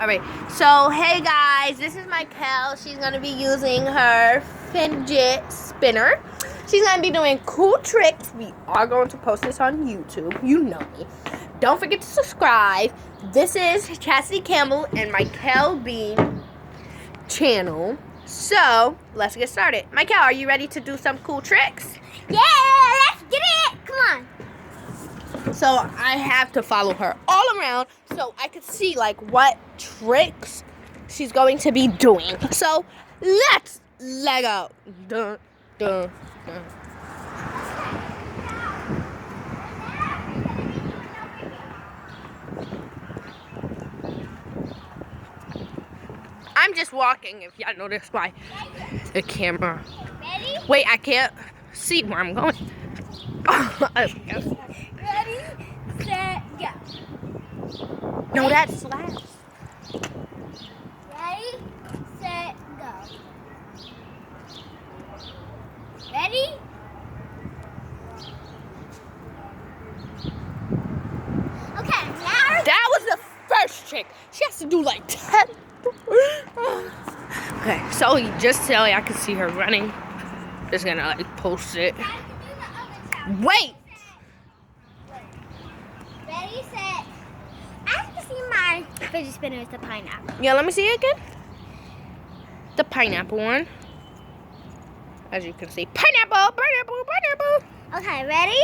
Alright, so hey guys, this is Michael. She's going to be using her fidget spinner. She's going to be doing cool tricks. We are going to post this on YouTube. You know me. Don't forget to subscribe. This is Chastity Campbell and Michael B channel. So, let's get started. Michael, are you ready to do some cool tricks? Yeah, let's get it. Come on. So I have to follow her all around so I could see like what tricks she's going to be doing. So let's go. Dun, dun, dun. I'm just walking if y'all notice by the camera. Ready? Wait, I can't see where I'm going. Ready, set, go. No, that slaps. Ready, set, go. Ready? Okay, now. That was the first trick. She has to do like 10. Okay, so just so I can see her running, just gonna like post it. Wait! Ready, set. I can see my fidget spinner is the pineapple. Yeah, let me see it again. The pineapple one. As you can see, pineapple, pineapple, pineapple. Okay, ready,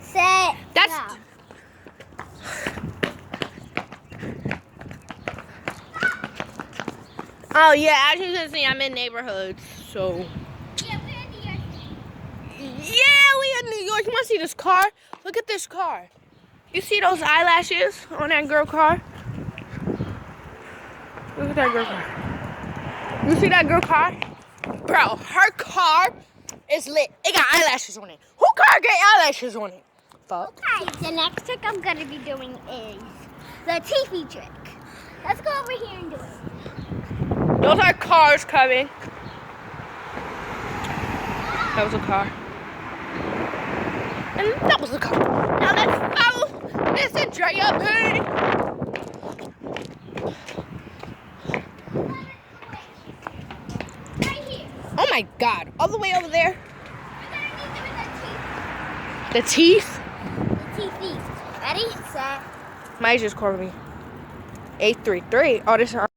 set, That's. go. Oh yeah, as you can see, I'm in neighborhoods, so. Yeah, we're in New York. Yeah, we in New York. You wanna see this car? Look at this car. You see those eyelashes on that girl car? Look at that girl car. You see that girl car? Bro, her car is lit. It got eyelashes on it. Who car get eyelashes on it? Fuck. Okay, the next trick I'm going to be doing is the teepee trick. Let's go over here and do it. Those are cars coming. That was a car. And that was a car. Now let's follow Miss Andrea B. Right here. Oh my god. All the way over there. We're going to need The teeth. the teepee. Ready, set. Might just call me 833. Oh, this is